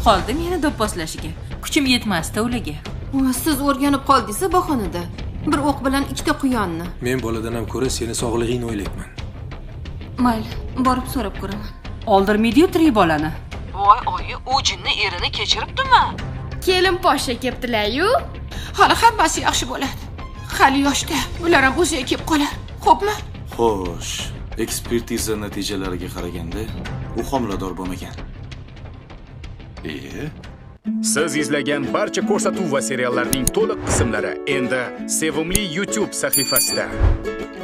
qoldim yana do'pposlashiga. Kuchim yetmasdi ularga. Siz o'rganib qoldingiz bahonada. Bir o'q bilan ikkita quyonni. Men boladan ham ko'ra seni sog'lig'ingni o'ylayman. Mayli, borib so'rab ko'raman. Oldirmaydi-yu tirik bolani. Voy oyi, u jinni erini kechiribdimi? Kelin poshsha keptilar-yu. Hali hammasi yaxshi bo'ladi. Hali yoshda, ular ham o'ziga kelib qolar. Xo'pmi? Xo'sh, ekspertiza natijalariga qaraganda, u homilador bo'lmagan. Siz izlagan barcha ko'rsatuv va seriallarning to'liq qismlari endi Sevimli YouTube sahifasida.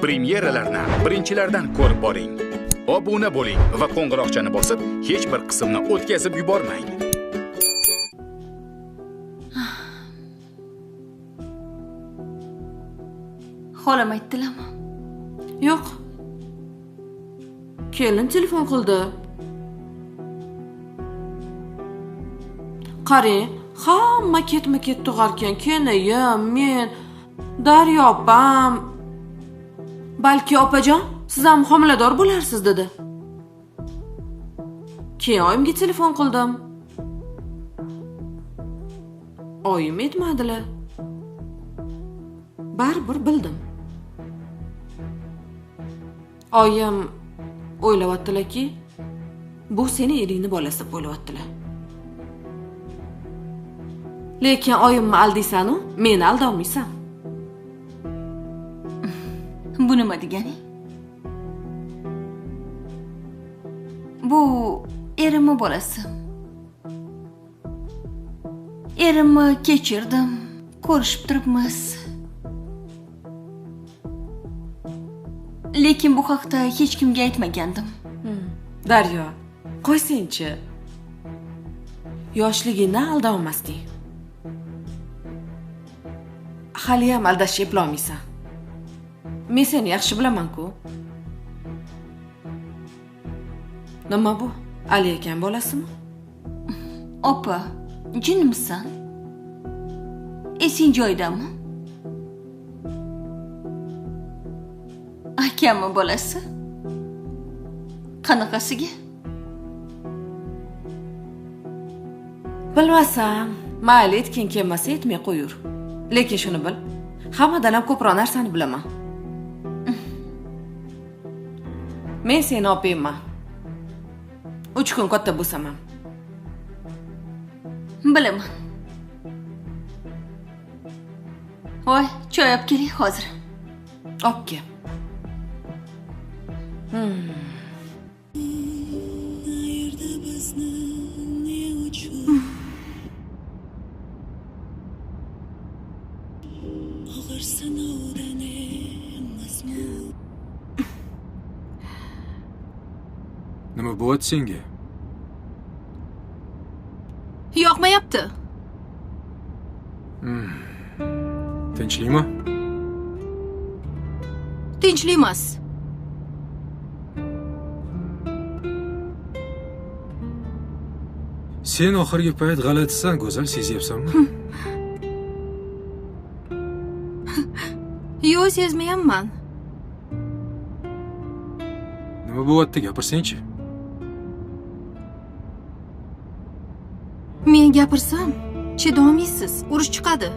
Premyeralarni birinchilardan ko'rib boring. Obuna bo'ling va qo'ng'iroqchani bosib, hech bir qismni o'tkazib yubormang. Xolam aytdilarmi? Yo'q. Kelin telefon qildi. Qarang, hamma ketma-ket tug'arkan. Kenayam, men, Daryo opam. Balki opajon, siz ham homilador bo'larsiz dedi. Keyin oyimga telefon qildim. Oyim aytmadilar. Baribir bildim. Oyim o'ylayaptilar-ki, bu seni eringni bolasi deb o'ylayaptilar. Lekin oyimni aldaysan-u, meni aldolmaysan. Bu nima degani? Bu erimni bolasi. Erimni kechirdim, ko'rishib turibmiz. Lekin bu haqda hech kimga aytmagandim. Daryo, qo'ysin-chi. Yoshligingni aldolmasding. Hali ham aldashga eplolmaysan. Men seni yaxshi bilaman-ku. Nima bu? Ali akam bolasimi? Opa, jinmisan? Esing joyidami? Akammi bolasi? Qanaqasiga? Bilmasam, mayli aytging kelmasa aytmay qo'yur. Lekin shuni bil, hammadan ham ko'proq narsani bilaman. Men seni opayman. 3 kun katta bo'lsam ham. Bilaman. Voy, choy olib keling hozir. Olib kel. Nima bo'lyapti senga? Yoqmayapti. Tinchlikmi? Tinchlik emas. Sen oxirgi payt g'alatisan, go'zal, sezyapsanmi? Yo'q, sezmayapman. Nima bo'lyapti, gapirsen-chi? Men gapirsam, chidolmaysiz, urush chiqadi.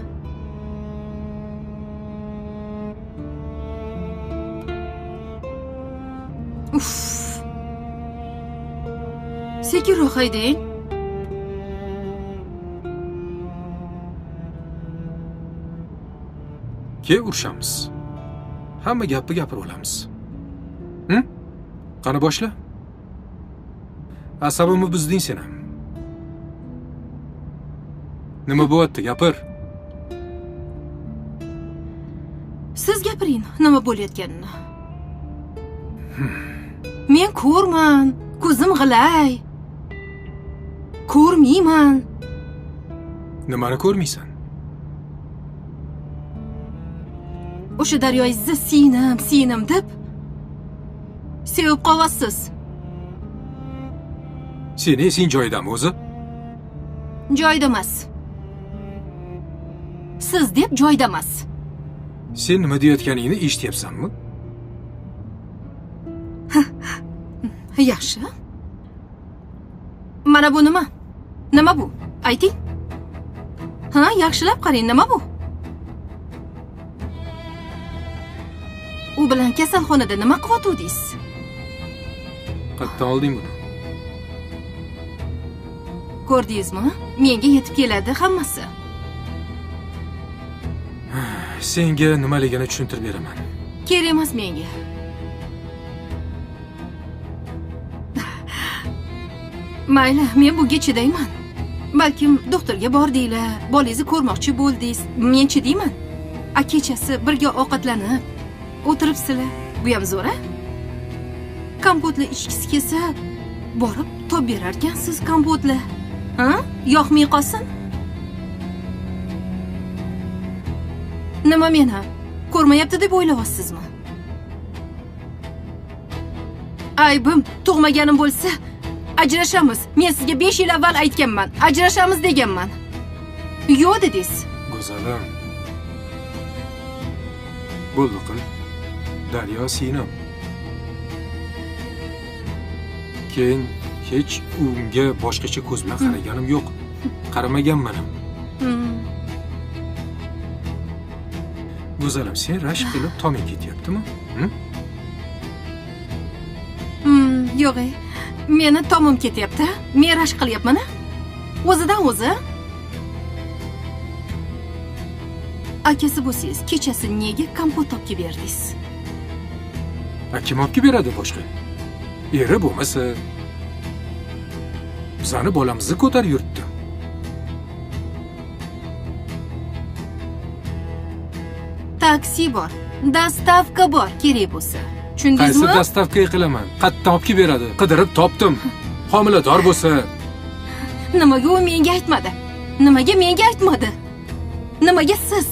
Uff. Sekinroq haydang. Ke urushamiz. Hamma gapni gapirib olamiz. Qani boshla. Asabimni buzding sen ham. Nima bo'lyapti, gapir. Siz gapiring, nima bo'layotganini. Men ko'rman, ko'zim g'ilay. Ko'rmayman. Nimani ko'rmaysan? O'sha daryoyizni siynim deb sevib qolyapsiz. Seni esing joyidami o'zi? Joyida emas. Siz deb joyida emas. Sen nima deyotganingni eshityapsanmi? Yaxshi. Mana bu nima? Nima bu? Ayting. Ha, yaxshilab qarang, nima bu? U bilan kasalxonada nima qilyotdingiz? Qayerdan olding buni? Ko'rdingizmi? Menga yetib keladi hammasi. Senga nimaligini tushuntirib beraman. Kerak emas menga. Mayli, men bunga chidayman. Balkim doktorga bordinglar, bolangizni ko'rmoqchi bo'ldingiz. Men chidayman. Kechasi birga ovqatlanib o'tiribsizlar. Bu ham zo'r-a? Kompotlar ichkisi kelsa, borib top berar ekansiz kompotlar. Ha? Yoqmay qolsin. Nima meni ko'rmayapti deb o'ylayapsizmi? Aybim tug'maganim bo'lsa, ajrashamiz. Men sizga 5 yil avval aytganman. Ajrashamiz deganman. Yo'q dedingiz. Go'zalim. Bo'ldi qil. Daryo singlim. Keyin hech unga boshqacha ko'z bilan qaraganim yo'q. Qaramaganman ham. Go'zalim, sen rashk qilib toming ketyaptimi? Yo'q. Meni tomim ketyapti. Men rashk qilyapman-a? O'zidan o'zi. Akasi bo'lsangiz, kechasi nega kompot topib berdingiz? Kim olib beradi boshqa? Eri bo'lmasa, bizani bolamizni ko'tarib yuribdi. Taksi bor, dostavka bor, kerak bo'lsa. Tushundingizmi? Qaysi dostavka qilaman? Qayerdan olib beradi? Qidirib topdim. Homilador bo'lsa, nimaga u menga aytmadi? Nimaga menga aytmadi? Nimaga siz?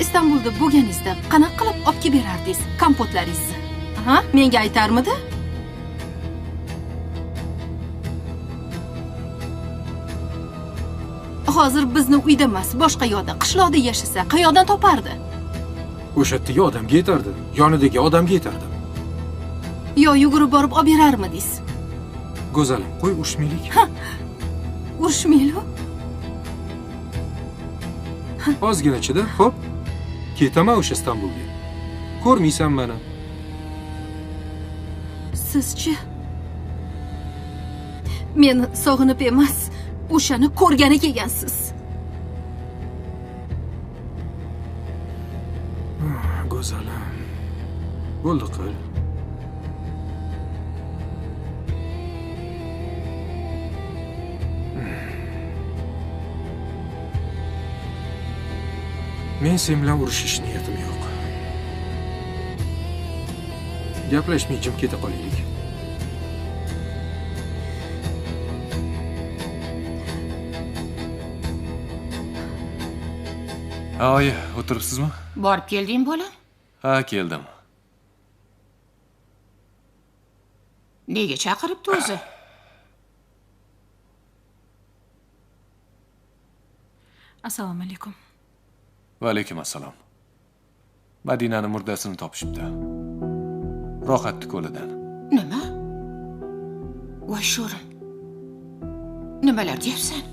Istanbulda bo'lganingizda qanaqa qilib olib berardingiz kompotlaringizni? Ha, menga aytarmidi? Hozir bizni uyda emas, boshqa yoqda, qishloqda yashasa, qayoqdan topardi? O'sha yerdagi odamga yetardi, yonidagi odamga yetardi. Yo, yugurib borib olib berarmidingiz? Go'zalim, qo'y urushmaylik. Urushmaylik. Ozgina chida, xo'p. Ketaman o'sha Istanbulga. Ko'rmaysan meni. Sizchi? Meni sog'inib emas, o'shani ko'rgani kelgansiz. Go'zalim. Bo'ldi qil. Men sen bilan urushish niyatim yo'q. Gaplashmay jim keta qolaylik. Oyi, o'tiribsizmi? Borib kelding bolam? Ha, keldim. Nega chaqiribdi o'zi? Assalomu alaykum. Va alaykum assalom. Madinani murdasini topishibdi. Rohatni ko'lidan. Nima? Voy sho'rim. Nimalar deyapsan?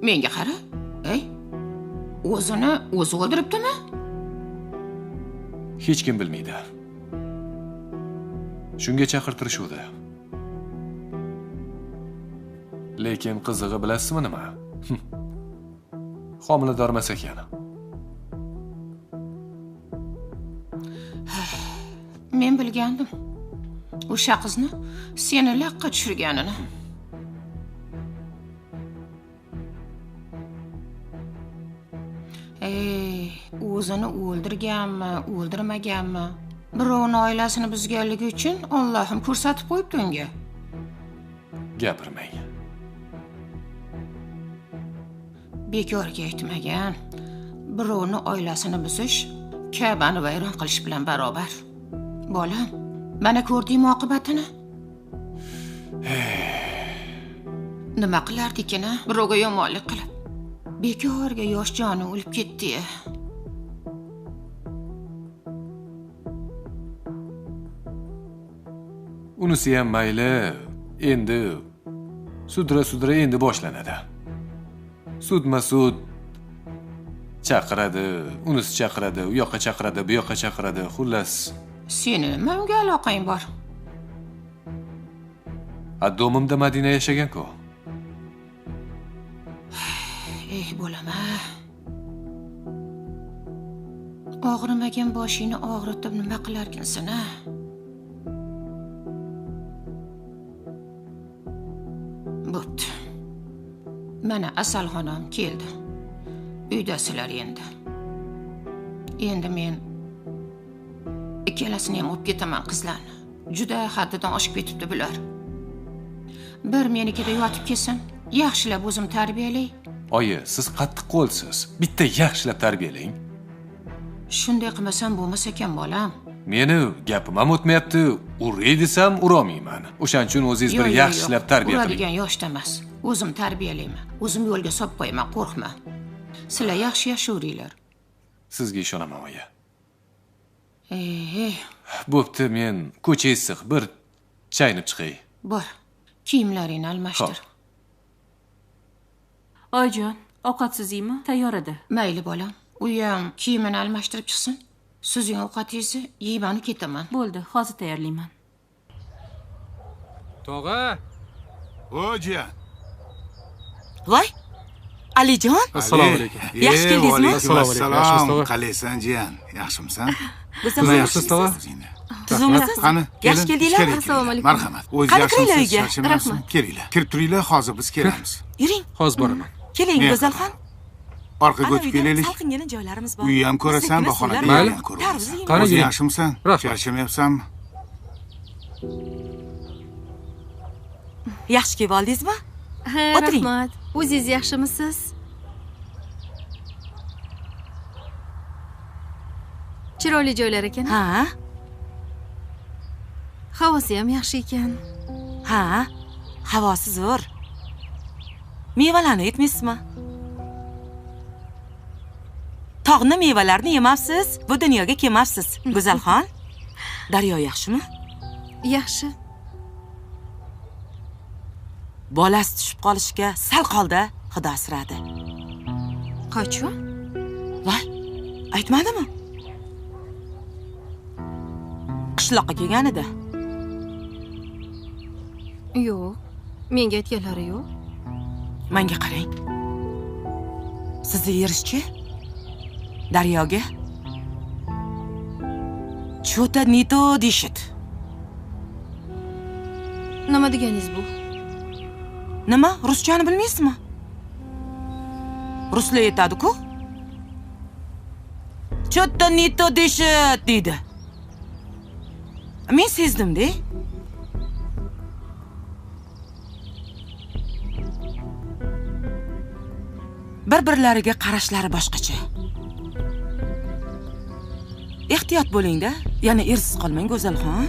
Menga qara. Ey, o'zini o'zi o'ldiribdimi? Hech kim bilmaydi. Shunga chaqirtirishuvdi. Lekin qizig'i bilasizmi nima? Homilador emas ekan. Men bilgandim. O'sha qizni seni laqqa tushirganini. O'zini o'ldirganmi, o'ldirmaganmi? Birovning oilasini buzganligi uchun Allohim ko'rsatib qo'yibdi unga. Gapirmang. Bekorga aytmagan. Birovning oilasini buzish Ka'bani vayron qilish bilan barobar. Bolam, mana ko'rdingmi oqibatini? Nima qilardik-a? Birovga yomonlik qilib. Bekorga yosh joni o'lib ketdi. Unisi ham mayli. Endi sudra endi boshlanadi. Sudma-sud chaqiradi, unisi chaqiradi, u yoqqa chaqiradi, bu yoqqa chaqiradi. Xullas, Seni nima unga aloqang bor? adomimda Madina yashagan-ku. Bo'lama. Og'rimagan boshingni og'ritib nima qilarkinsan-a? Bo'pti. Mana Asalxonam keldi. Uydasilar endi. Endi men ikkalasini ham olib ketaman qizlarni. Juda haddidan oshib ketibdi bular. Bir menikida yotib kelsin, yaxshilab o'zim tarbiyalay. Oyi, siz qattiq qo'lsiz. Bitta yaxshilab tarbiyalang. Shunday qilmasam bo'lmas ekan bolam. Meni gapim ham o'tmayapti. Uray desam urolmayman. O'shaning uchun o'zingiz bir yaxshilab tarbiya qiling. Uradigan yoshda emas. O'zim tarbiyalayman. O'zim yo'lga solib qo'yaman, qo'rqma. Sizlar yaxshi yashayveringlar. Sizga ishonaman, oyi. Ey, Bo'pti, men ko'cha issiq, bir chaynib chiqay. bor. Kiyimlaringni almashtir. Oyijon, ovqatsizlikmi? Tayyor edi. Mayli bolam. U ham kiyimini almashtirib chiqsin. Sizning ovqatingizni yeyman ketaman. Bo'ldi, hozir tayyorlayman. Tog'a, O'jiyan. Voy, Alijon. assalomu alaykum. Yaxshi keldingizmi? Assalomu alaykum. Yaxshimisiz, tog'a? Qalaysan, jiyan? Yaxshimisan? Siz yaxshisiz, tog'a? Tuzukmisiz? Qani, Yaxshi keldinglar. Assalomu alaykum. Marhamat. O'zi Qani kiringlar yaxshimisiz? uyga. Charchamayapsizmi? Kelinglar. Kirib turinglar, hozir biz kelamiz. Yuring. Hozir boraman. Keling, Men- Go'zalxon. Orqaga o'tib kelaylik. Salqingina joylarimiz bor. Uyni ham ko'rasan, bahonada Mayli. ham ko'rasan. Qani O'zi yuring. yaxshimisan? Rahmat. Charchamayapsanmi? Yaxshi kelib oldingizmi? Ha, O'tiring. rahmat. O'zingiz yaxshimisiz? Chiroyli joylar ekan. Ha? Havosi ham yaxshi ekan. Ha? Havosi zo'r. Mevalarni yetmaysizmi? Tog'ni mevalarni yemabsiz, bu dunyoga kelmabsiz. Go'zalxon, Daryo yaxshimi? Yaxshi. Bolasi tushib qolishga sal qoldi, Xudo asradi. Qachon? Voy, aytmadimi? Qishloqqa kelganida. Yo'q. Menga aytganlari yo'q. Menga qarang. Sizni erishchi? Daryoga? Cho'ta nito deshit. Nima deganingiz bu? Nima? Ruschani bilmaysizmi? Ruslar aytadi-ku. Cho'ta nito deshit deydi. Men sezdim-da. Bir-birlariga qarashlari boshqacha. Ehtiyot bo'ling-da, yana ersiz qolmang Go'zalxon.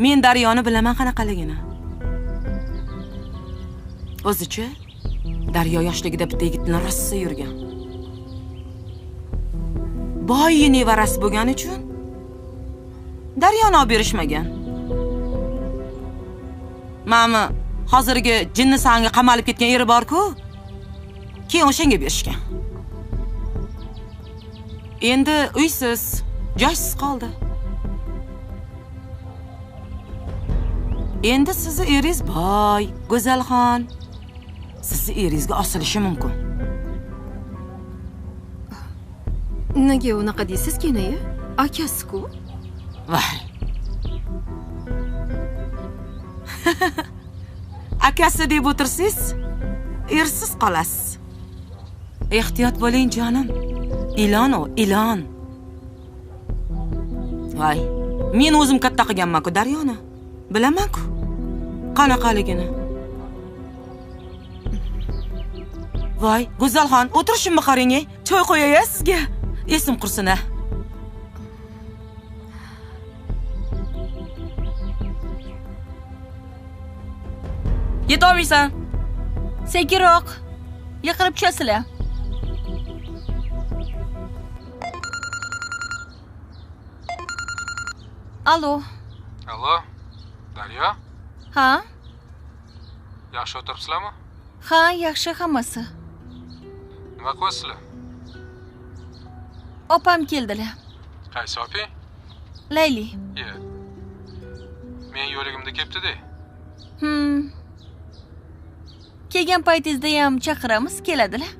Men Daryoni bilaman qanaqaligini. O'zichi Daryo yoshligida bitta yigitni rossa yurgan. Boy nevarasi bo'lgani uchun Daryoni olib berishmagan. Mama, hozirgi jinni sanga qamalib ketgan eri bor-ku. Keyin o'shanga berishgan. Endi uysiz, joysiz qoldi. Endi sizni eringiz boy, Go'zalxon. Sizni eringizga osilishi mumkin. Nega unaqa deysiz keyin? Akasi-ku. Voy. Akasi deb o'tirsiz, ersiz qolasiz. Ehtiyot bo'ling jonim. Ilon o, ilon. Voy, men o'zim katta qilganman-ku Daryoni. Bilaman-ku. Qanaqaligini. Voy, Go'zalxon, o'tirishimni qarang-ey. Choy qo'yay sizga. Esim qursin-a. Yetolmaysan. Sekinroq. Yiqilib tushasizlar. Alo, Alo. Allo, Daryo, Ha? yaxshi o'tiribsizlarmi? Ha, yaxshi hammasi. Nima qilyapsizlar? Opam keldilar. Qaysi oping? Layli. Ye. Men yo'ligimda kelibdi-da. Kelgan paytingizda ham chaqiramiz, keladilar.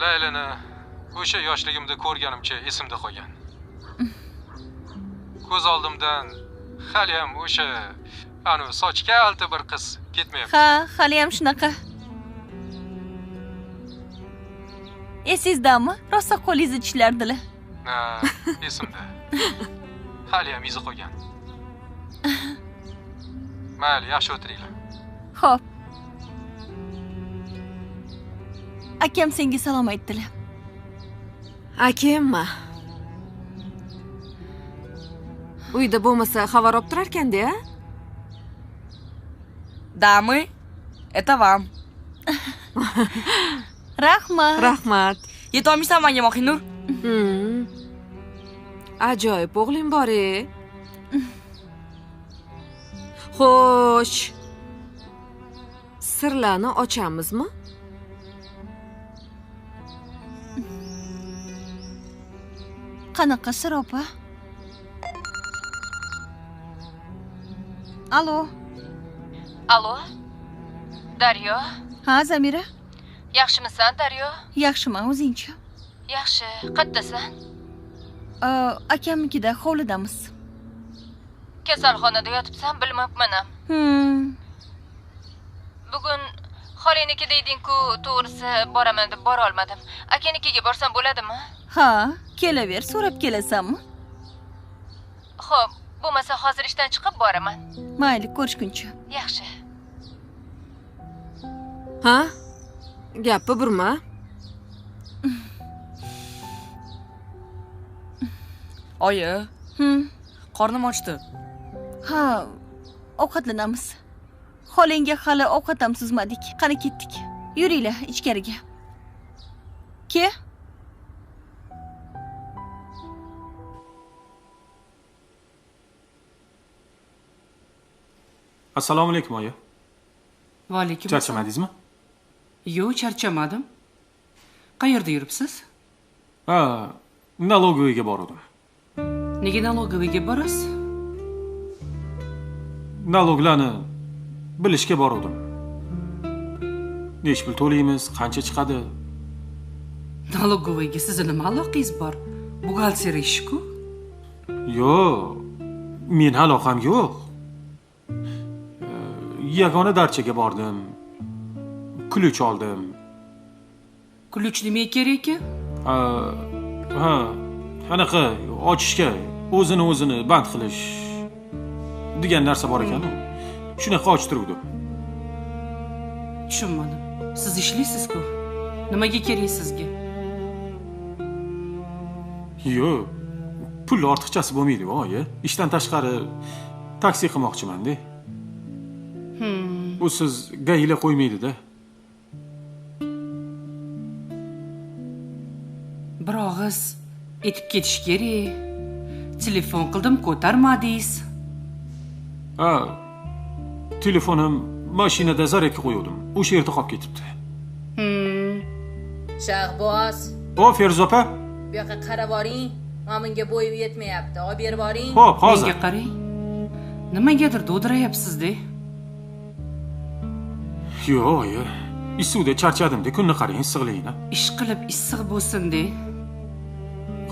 Laylini o'sha yoshligimda ko'rganimcha esimda qolgan. Ko'z oldimdan hali ham o'sha soch kalta bir qiz ketmayapti. Ha, hali ham shunaqa. Esizdami? Rosa qo'lingizni tishlardilar. Ha, esimda. Hali ham izi qolgan. Mayli, yaxshi o'tiringlar. Xo'p. Akam senga salom aytdilar. Akammi? Uyda bo'lmasa xabar olib turar ekanda-ya? Дамы, это вам. Rahmat. Rahmat. Yetolmaysan menga Mohinur? Ajoyib o'g'ling bor-e. Xo'sh. Sirlarni ochamizmi? Qanaqa sir opa? Alo. Alo. Daryo. Ha, Zamira. Yaxshimisan, Daryo? Yaxshiman, o'zingchi? Yaxshi. Qayerdasan? Akamnikida hovlidamiz. Kasalxonada yotibsan, bilmabman ham. Bugun xolaynikida eding-ku, to'g'risi boraman deb bora olmadim. Akanikiga borsam bo'ladimi? Ha, kelaver, so'rab kelasanmi? Xo'p, bo'lmasa hozir ishdan chiqib boraman. Mayli, ko'rishguncha. Yaxshi. Ha? Gapni burma. Oyi. Qornim ochdi. Ha, ovqatlanamiz. Xolangga hali ovqat ham suzmadik. Qani ketdik. Yuringlar ichkariga. Ke? Assalomu alaykum, oyi. Va alaykum. Charchamadingizmi? Yo'q, charchamadim. Qayerda yuribsiz? Ha, налоговыйga bordim. Nega налоговыйga borasiz? Naloglarni bilishga bordim. Necha pul to'laymiz, qancha chiqadi? Налоговыйga sizning nima aloqangiz bor? Buxgalter ishi-ku. Yo'q, men aloqam yo'q. Yagona darchaga bordim. Kulich oldim. Kulich nima kerak? Ha, qanaqa ochishga, o'zini band qilish degan narsa bor ekan. Shunaqa ochtiruvdim. Tushunmadim. Siz ishlaysiz-ku. Nimaga kerak sizga? Yo'q, pul ortiqchasi bo'lmaydi, oyi. Ishdan tashqari taksi qilmoqchiman-da. Bu siz gayla qo'ymaydi-da. Bir og'iz etib ketish kerak. Telefon qildim, ko'tarmadingiz. Ha, telefonim mashinada zaryadga qo'ydim. O'sha yerda qolib ketibdi. Shahboz. O, Feruza opa. Bu yoqqa qarab boring. Menga bo'yim yetmayapti. Olib berib boring. Xo'p, hozir. Menga qarang. Nimagadir do'dirayapsiz-da. Yo'q, oyi. Isuvda charchadim-da, kunni qarang, issiqligini. Ish qilib issiq bo'lsin-da.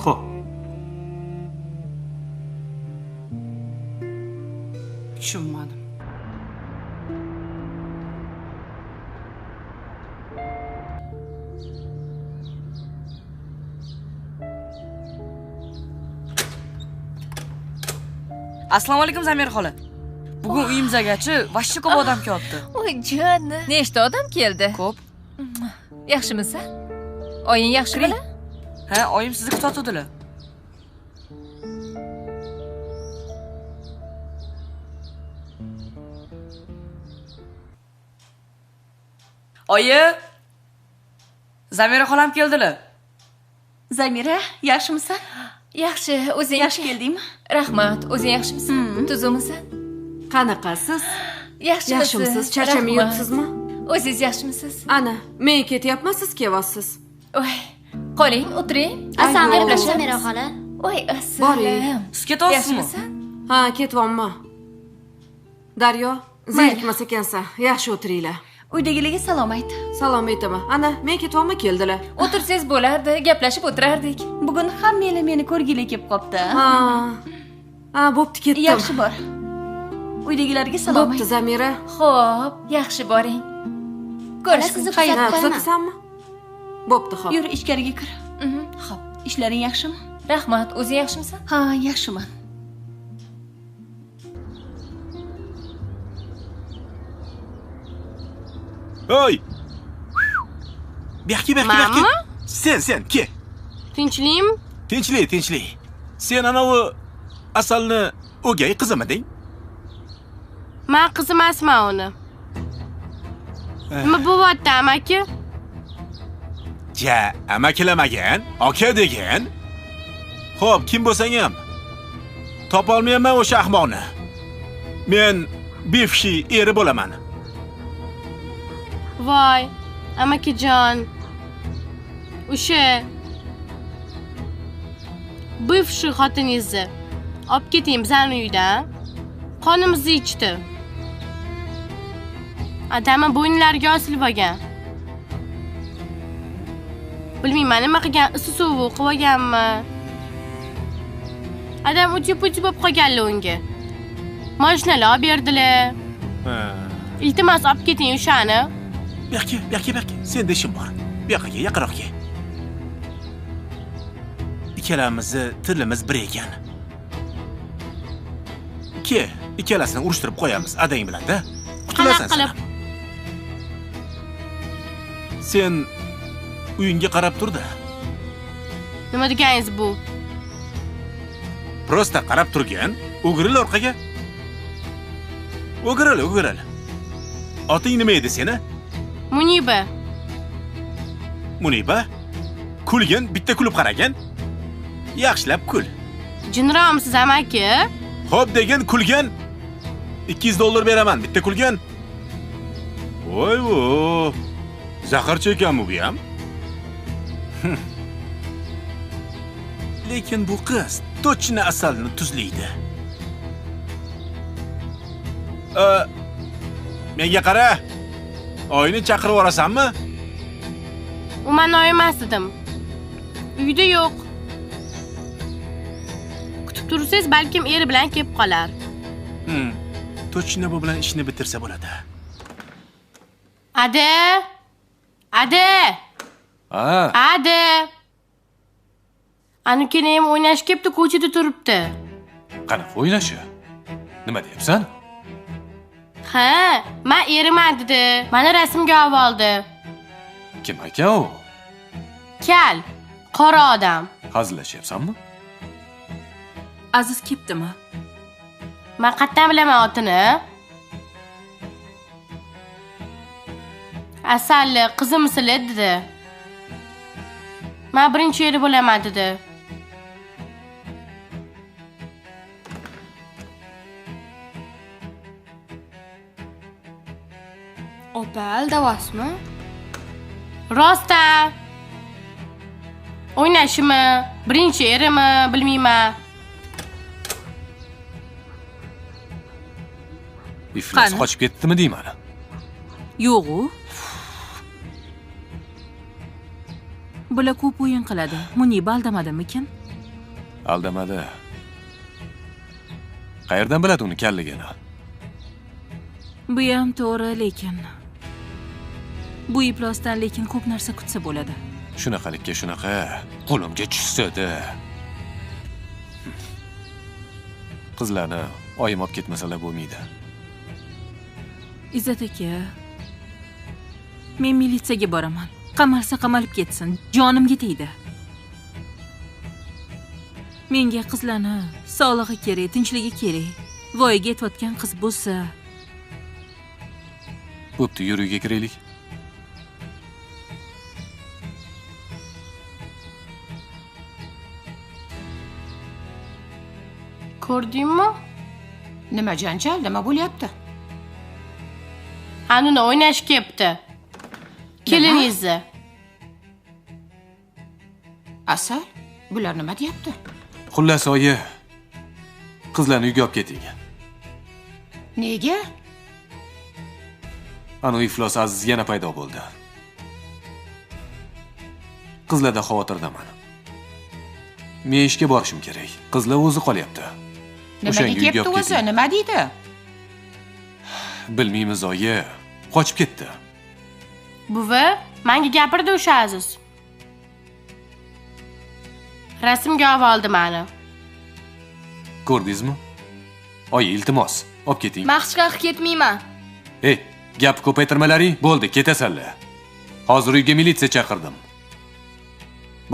Xo'p. Tushunmadim. Assalomu alaykum Zamira xola. Bugun uyimizgachi vashchi ko'p odam kelibdi. Voy jonni. Nechta odam keldi? Ko'p. Yaxshimisan? Oying yaxshimi? Ha, oyim sizni kutadilar. Oyi. Zamira xolam keldilar. Zamira, yaxshimisan? Yaxshi, o'zing yaxshi keldingmi? Rahmat, o'zing yaxshimisan? tuzukmisan? Qanaqasiz? Yaxshimisiz? Charchamay yuribsizmi? O'zingiz yaxshimisiz? Ana, men ketyapman, siz kelyapsiz. Voy, qoling, o'tiring. Assalomu alaykum, Samira xola. Voy, assalom. Boring. Siz ketyapsizmi? Ha, ketyapman. Daryo, zerikmas ekansan. Yaxshi o'tiringlar. Uydagilarga salom ayt. Salom aytaman. Ana, men ketyapman, keldilar. O'tirsangiz bo'lardi, gaplashib o'tirardik. Bugun hammanglar meni ko'rgili kelib qopti. Ha, bo'pti, ketdim. Yaxshi bor. Uydagilarga salom ayt. Bo'pti, Zamira. Xo'p, yaxshi boring. Ko'rishsizni kuzatasanmi? Bo'pti, xo'p. Yur, ichkariga kir. Xo'p, ishlaring yaxshimi? Rahmat, o'zing yaxshimisan? Ha, yaxshiman. Oy! Buyoqqa, buyoqqa. Sen, ke. Tinchlikmi? Tinchlik. Sen anavi Asalni o'gay qizimiding? Men qizim emasman uni. Nima bo'lyapti, amaki? Ja, amakilamagan, aka degan. Xo'p, kim bo'lsang ham topolmayman o'sha ahmoqni. Men bevshi eri bo'laman. Voy, amakijon. O'sha bivshi xotiningizni olib keting bizning uydan. Qonimizni ichdi. Adamni bo'ynilariga osilib olgan. Bilmayman, nima qilgan, issiq suv o'qib olganmi? Adam uchi-puchi bo'lib qolganlar unga. Mashinalar olib berdilar. Iltimos olib keting o'shani. Buyoqqa. Senda ishim bor. Buyoqqa, yaqinroq kel. Ikkalamizni tilimiz bir ekan. Ikkalasini urushtirib qo'yamiz adang bilan-da. Qutulasan sen. Sen uyingga qarab tur-da. Nima deganingiz bu? Prosta qarab turgan, o'giril orqaga. O'giril. Oting nima edi seni? Muniba? Kulgin, bitta kulib qaragan. Yaxshilab kul. Jinromsiz amaki? Xo'p degan kulgan. $200 beraman, bitta kulgan. Voy-vo. Zahar chekanmi bu ham? Lekin bu qiz to'chni asalni tuzlaydi. Menga qara. Oyni chaqirib orasanmi? U men oy emas edim. Uyda yo'q. Kutib tursangiz, balkim eri bilan kelib qolar. To'chni bu bilan ishni bitirsa bo'ladi. Ade. Ade. Anukini ham o'ynash kelibdi, ko'chada turibdi. Qanaqa o'ynashi? Nima deyapsan? Ha, men eriman dedi. Meni rasmga oldi. Kim ekan u? Kal, qora odam. Hazillashyapsanmi? Aziz kelibdimi? Men qayerdan bilaman otini? Asalli qizimisiz dedi. Men birinchi eri bo'laman dedi. Opal davosmi? Rosta. O'ynashimi? Birinchi erimi? Bilmayman. Iflos qochib ketdimi deyman? Yo'q-u. Bular ko'p o'yin qiladi. Muniba aldamadimikin? Aldamadi. Qayerdan biladi uni kalligini? Bu ham to'g'ri, lekin bu iflosdan lekin ko'p narsa kutsa bo'ladi. Shunaqalikka shunaqa qo'limga tushsa-da. Qizlarni oyim olib ketmasalar bo'lmaydi. Izzat aka, men militsiyaga boraman. Qamalsa qamalib ketsin, jonimga tegdi. Menga qizlarni sog'lig'i kerak, tinchligi kerak. Voyaga yetayotgan qiz bo'lsa. Bo'pti, yur uyga kiraylik. Ko'rdingmi? Nima janjal, nima bo'lyapti? Anuni o'ynash kepti. Keliningizni. Asal, bular nima deyapti? Xullas, oyi, qizlarni uyga olib keting. Nega? Ana iflos Aziz yana paydo bo'ldi. Qizlarda xavotirdaman. Men ishga borishim kerak. Qizlar o'zi qolyapti. Nima deyapti o'zi? Nima deydi? Bilmaymiz, oyi. Qochib ketdi. Buvi, menga gapirdi o'sha Aziz. Rasmga oldi meni. Ko'rdingizmi? Oyi, iltimos, olib keting. Men hech qayerga ketmayman. Ey, gap ko'paytirmalaring, bo'ldi, ketasanlar. Hozir uyga militsiya chaqirdim.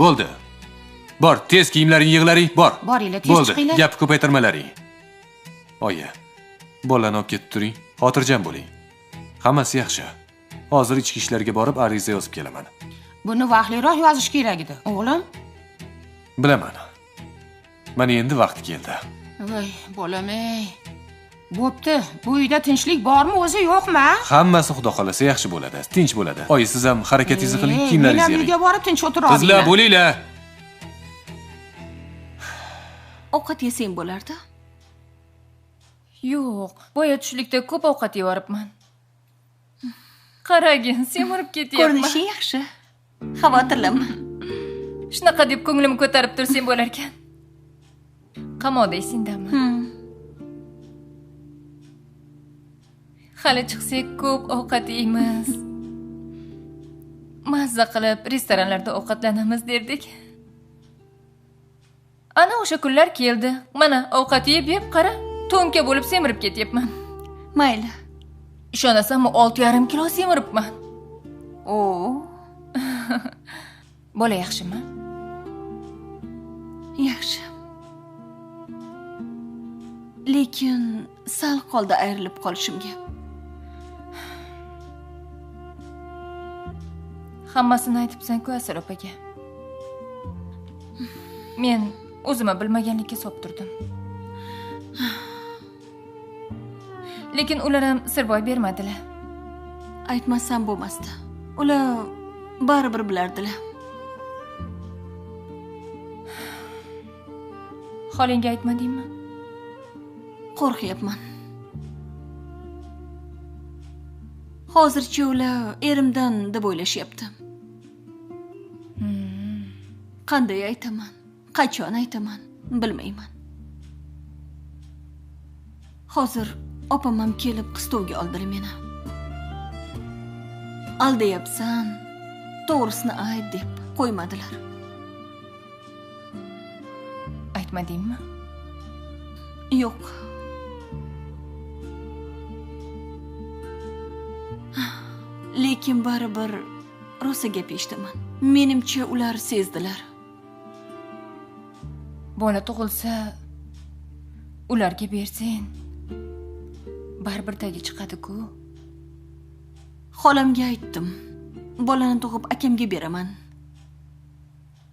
Bo'ldi. Bor, tez kiyimlaring yig'laring, bor. Boringlar, tez chiqinglar. Gap ko'paytirmalaring. Oyi, bolani olib ketib turing, xotirjam bo'ling. Hammasi yaxshi. Hozir ichki ishlarga borib ariza yozib kelaman. Buni vaqtliroq yozish kerak edi, o'g'lim. Bilaman. Mana endi vaqti keldi. Voy, bolam-ey. Bo'pti, bu uyda tinchlik bormi, o'zi yo'qmi? Hammasi xudo xolasa yaxshi bo'ladi, tinch bo'ladi. Oyi, siz ham harakatingizni qiling, kiyimlaringizni yig'ing. Men uyga borib tinch o'tira olmayman. Qizlar, bo'linglar. Ovqat yesang bo'lardi. Yo'q, boya tushlikda ko'p ovqat yeyoribman. Qaragin, semirib ketyapman. Ko'rinishi yaxshi. Xavotirlanma. Shunaqa deb ko'nglimni ko'tarib tursang bo'lar ekan. Qamoqdaysingdanmi? Hali chiqsak ko'p ovqat yeymiz. Mazza qilib restoranlarda ovqatlanamiz derdik. Ana o'sha kunlar keldi. Mana ovqat yeb qara, to'nka bo'lib semirib ketyapman. Mayli. Ishonasanmi, 6,5 kilo semiribman. Bola yaxshimi? Yaxshi. Lekin sal qoldi ayrilib qolishimga. Hammasini aytibsan-ku Asal opaga. Men o'zimni bilmaganlikka solib turdim. Lekin ular ham sirboy bermadilar. Aytmasam bo'lmasdi. Ular baribir bilardilar. Holingga aytmadingmi? Qo'rqyapman. Hozircha ular erimdan deb o'ylashyapti. Qanday aytaman? Qachon aytaman? Bilmayman. Hozir opam ham kelib qistovga oldilar meni. Aldayapsan, to'g'risini ayt deb qo'ymadilar. Aytmadingmi? Yo'q. Lekin baribir rosa gap eshitaman. Menimcha ular sezdilar. Bola tug'ilsa, ularga bersang, baribir tagi chiqadi-ku. Xolamga aytdim. Bolani tug'ib akamga beraman.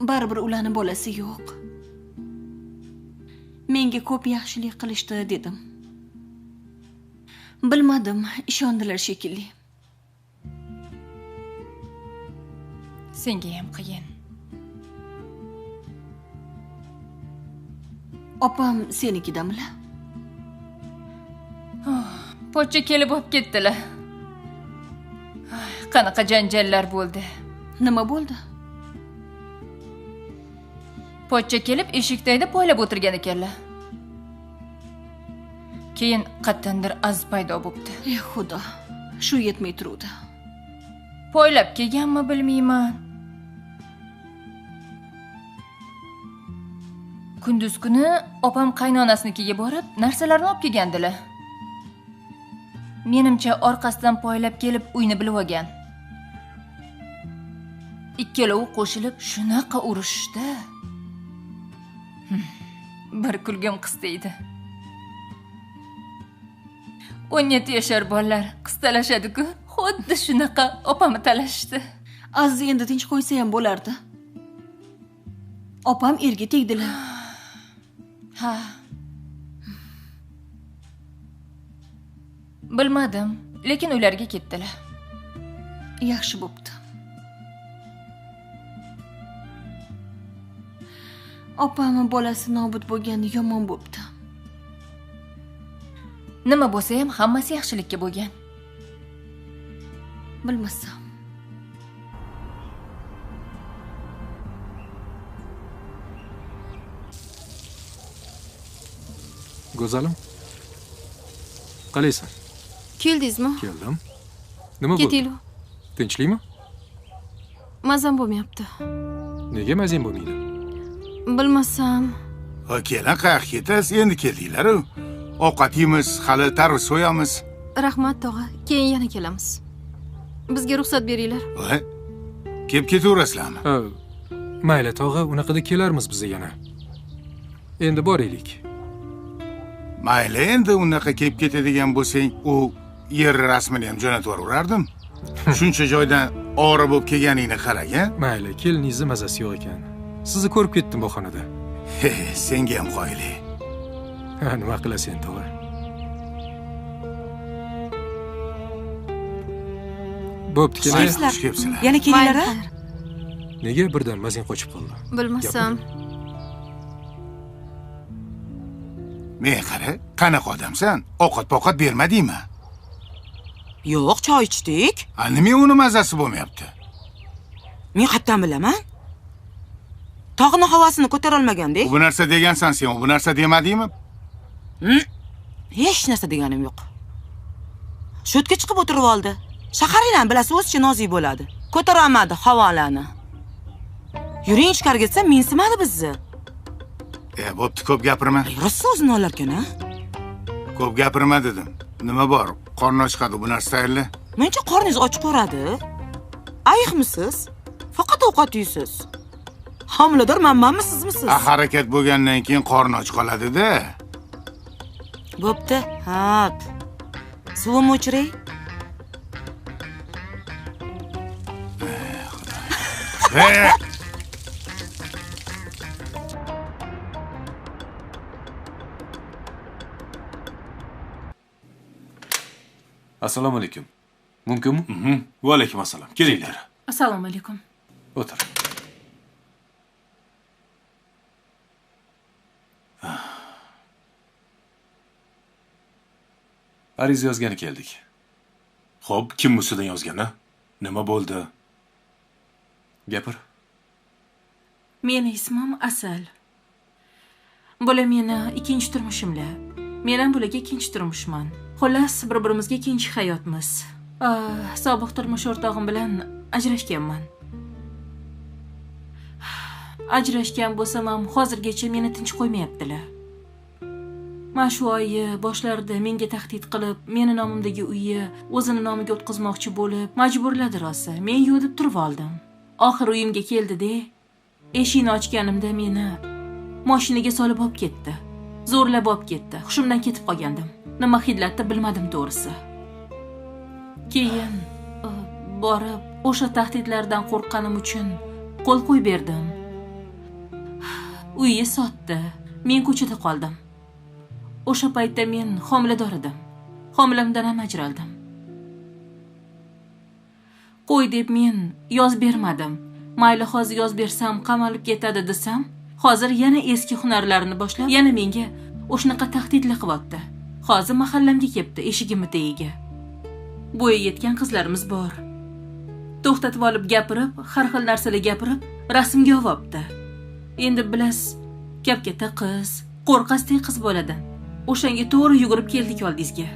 Baribir ularning bolasi yo'q. Menga ko'p yaxshilik qilishdi dedim. Bilmadim, ishondilar shekilli. Senga ham qiyin. Opam senikidamilar? Pochcha kelib olib ketdilar. Qanaqa janjallar bo'ldi. Nima bo'ldi? Pochcha kelib eshikdayda poylab o'tirgan ekanlar. Keyin qattandir az paydo bo'libdi. Ey xudo, shu yetmay turuvdi. Poylab kelganmi bilmayman. Kunduz kuni opam qaynonasinikiga borib, narsalarni olib kelgandilar. Menimcha orqasidan poylab kelib uyni bilib olgan. Ikkalovi qo'shilib shunaqa urushdi. Bir kulgim qistaydi. 17 yashar bolalar qistalashadi-ku, xuddi shunaqa opamni talashdi. Aziz endi tinch qo'ysa ham bo'lardi. Opam erga tegdilar. Ha. Bilmadim, lekin ularga ketdilar. Yaxshi bo'pti. Opamni bolasi nobud bo'lgani yomon bo'pti. Nima bo'lsa ham hammasi yaxshilikka bo'lgan. Bilmasam. Go'zalim. Qalaysan? Keldingizmi? Keldim. Nima bo'ldi? Ketaylik. Tinchlikmi? Mazam bo'lmayapti. Nega mazang bo'lmaydi? Bilmasam. Ha, keling, qayerga ketasiz? Endi keldinglar. Ovqat yeymiz, hali tarvuz so'yamiz. Rahmat tog'a, keyin yana kelamiz. Bizga ruxsat beringlar. Voy. Kelib ketaverasizlarmi? Ha, mayli tog'a, unaqada kelarmiz biz yana. Endi boraylik. Mayli, endi unaqa kelib ketadigan bo'lsang, u yer rasmini ham jo'natib yuborardim. Shuncha joydan ora bo'lib kelganingni qaragan. Mayli, keliningizni mazasi yo'q ekan. Sizni ko'rib ketdim bu xonada. Senga ham qoyili. Ha, nima qilasan tog'a? Bo'pti, keling. Kelibsizlar. Yana kelinglar. Nega birdan mazang qochib qoldi? Bilmasam. Men qara, qanaqa odamsan? Ovqat-poqat bermadingmi? Yo'q, choy ichdik. Nima uni mazasi bo'lmayapti? Men qayerdan bilaman? Tog'ning havosini ko'tara olmagandek. Bu narsa degansan sen, bu narsa demadingmi? Hech narsa deganim yo'q. Sho'tga chiqib o'tirib oldi. Shaharinglarni bilasiz, o'zicha nozik bo'ladi. Ko'tara olmadi havolani. Yuring ichkariga ketsa, mensimadi bizni. Bo'pti, ko'p gapirma. Rosa o'zini olarkan-a? Ko'p gapirma dedim. Nima bor? Qorni ochqadi bu narsa tayyorla. Mencha qorningiz och ko'radi. Ayiqmisiz? Faqat ovqat yeysiz. Homiladormanmi, sizmisiz? Harakat bo'lgandan keyin qorni och qoladi-da. Bo'pti. Hop. Suvimni o'chiring. Assalomu alaykum. Mumkinmi? Va alaykum assalom. Kelinglar. Assalomu alaykum. O'tir. Ariza yozgani keldik. Xo'p, kim ustidan yozgani? Nima bo'ldi? Gapir. Meni ismim Asal. Bular meni ikkinchi turmushimlar. Men ham bularga ikkinchi turmushman. Xullas, bir-birimizga ikkinchi hayotmiz. Sobiq turmush o'rtog'im bilan ajrashganman. Ajrashgan bo'lsam ham hozirgacha meni tinch qo'ymayaptilar. Mana shu oy boshlarida menga tahdid qilib, meni nomimdagi uyni o'zini nomiga o'tkazmoqchi bo'lib, majburladi rosa. Men yo'q deb turib oldim. Oxir uyimga keldi-da, eshikni ochganimda meni mashinaga solib olib ketdi. Zo'rlab olib ketdi. Hushimdan ketib qolgandim. Nima hidlatda bilmadim to'g'risi. Keyin borib o'sha tahdidlardan qo'rqqanim uchun qo'l qo'yib berdim. Uyni sotdi. Men ko'chada qoldim. O'sha paytda men homilador edim. Homilamdan ham ajraldim. Qo'y deb men yoz bermadim. Mayli hozir yoz bersam qamalib ketadi desam, hozir yana eski hunarlarini boshlab, yana menga o'shanaqa tahdidlar qilyapti. Hozir mahallamga kelibdi, eshigimni tagiga. Bo'yi yetgan qizlarimiz bor. To'xtatib olib gapirib, har xil narsalar gapirib, rasmga olibdi. Endi bilasiz, kap-katta qiz, qo'rqasdek qiz bo'ladi. O'shanga to'g'ri yugurib keldik oldingizga.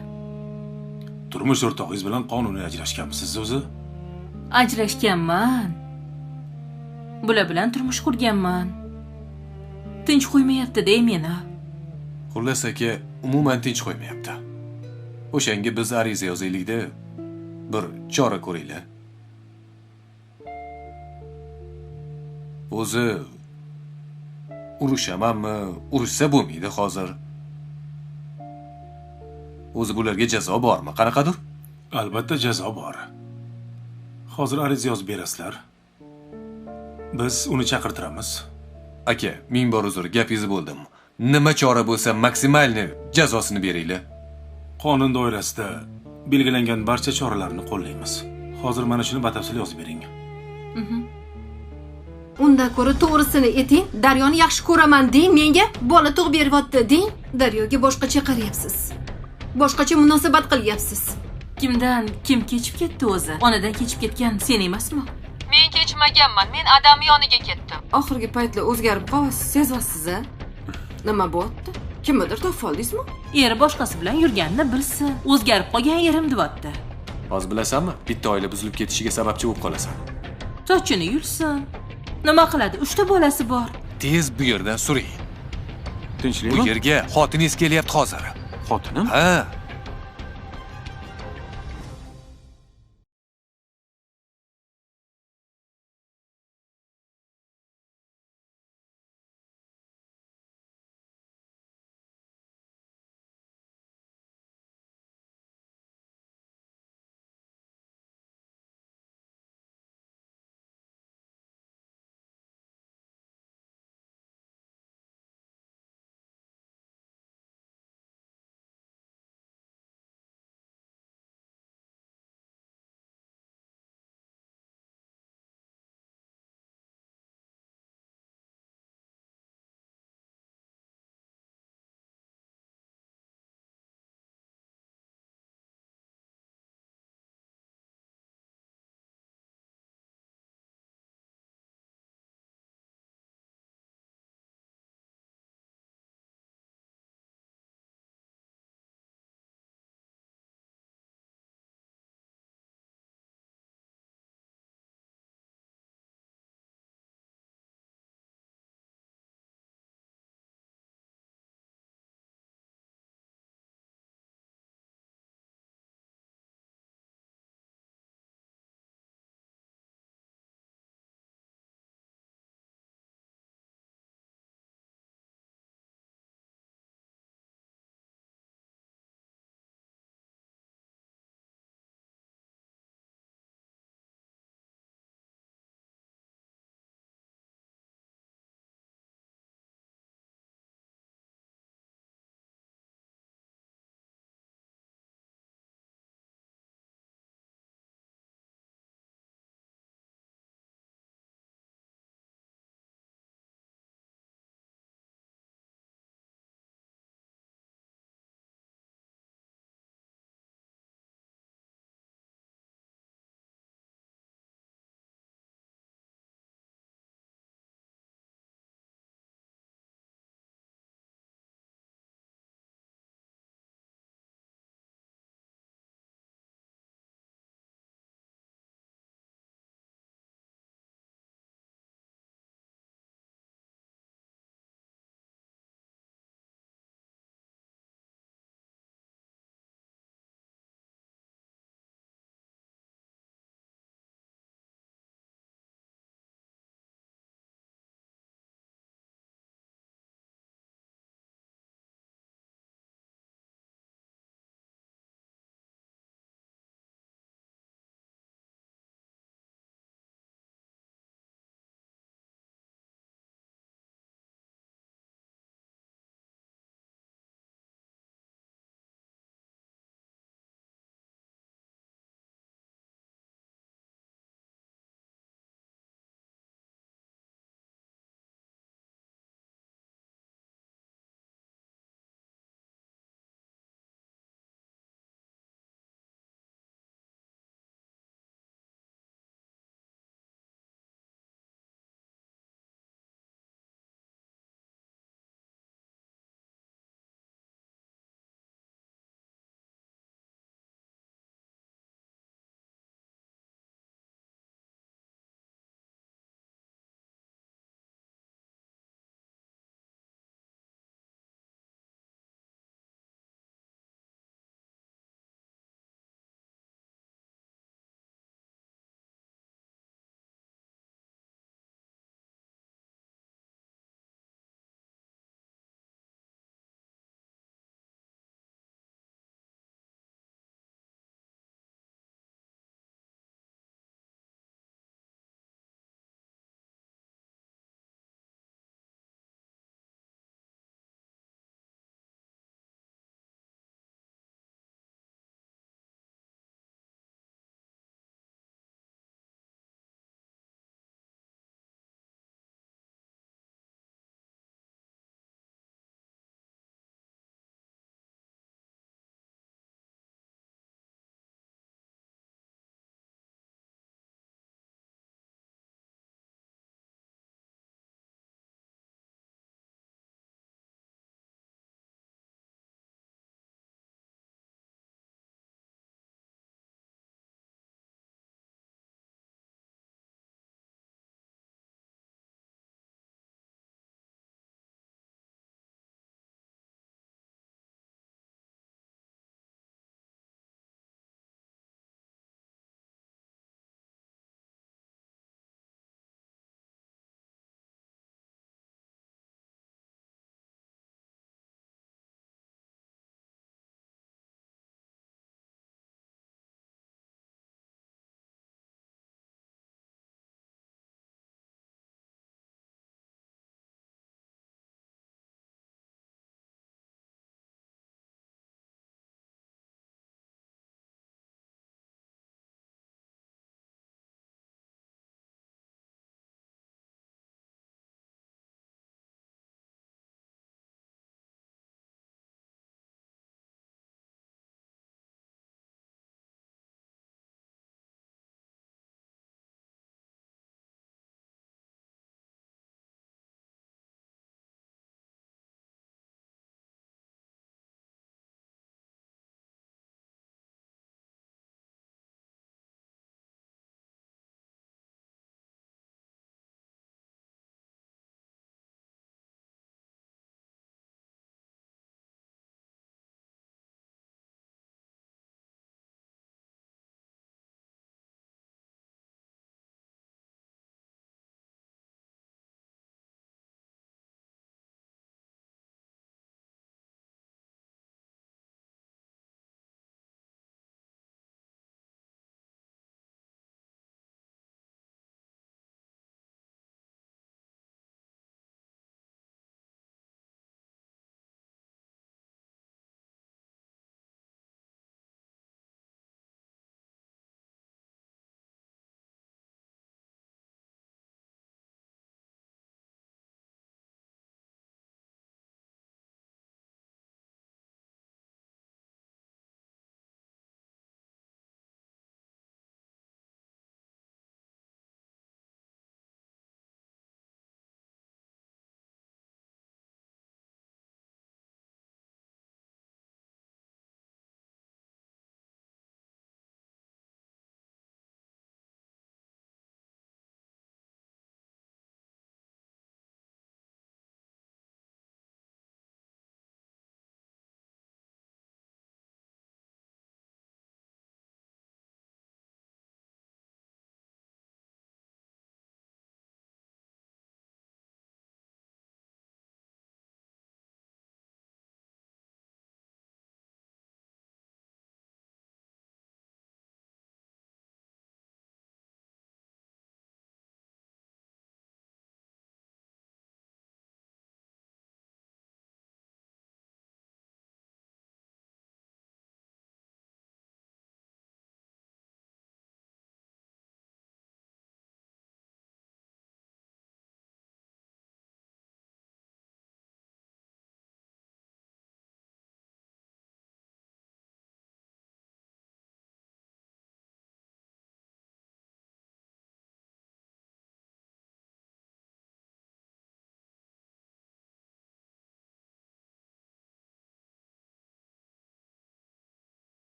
Turmush o'rtog'ingiz bilan qonuniy ajrashganmisiz o'zi? Ajrashganman. Bular bilan turmush qurganman. Tinch qo'ymayapti-da meni. Xullas aka, umuman tinch qo'ymayapti. O'shanga biz ariza yozaylik-da, bir chora ko'ringlar. O'zi urushamanmi, urushsa bo'lmaydi hozir. O'zi bularga jazo bormi? Qanaqadir? Albatta jazo bor. Hozir ariza yozib berasizlar. Biz uni chaqirtiramiz. Aka, ming bor uzr, gapingizni bo'ldim. Nima chora bo'lsa maksimalni jazosini beringlar. Qonun doirasida belgilangan barcha choralarni qo'llaymiz. Hozir mana shuni batafsil yozib bering. Unda ko'ra to'g'risini ayting. Daryoni yaxshi ko'raman deng, menga bola tug'ib beryapti deng. Daryoga boshqacha qarayapsiz. Boshqacha munosabat qilyapsiz. Kimdan kim kechib ketdi o'zi? Onadan kechib ketgan sen emasmi? Men kechmaganman. Men adam yoniga ketdim. Oxirgi paytlar o'zgarib qolyapsiz, sezyapsiz-a? Nima bo'pti? Kimnidir topib oldingizmi? Eri boshqasi bilan yurganini bilsin. O'zgarib qolgan erim deyapti. Hozir bilasanmi? Bitta oila buzilib ketishiga sababchi bo'lib qolasan. Sochini yulsin. Nima qiladi? 3 ta bolasi bor. Tez bu yerdan suring. Tinchlikmi? Bu yerga xotiningiz kelyapti hozir. Xotinim? Ha,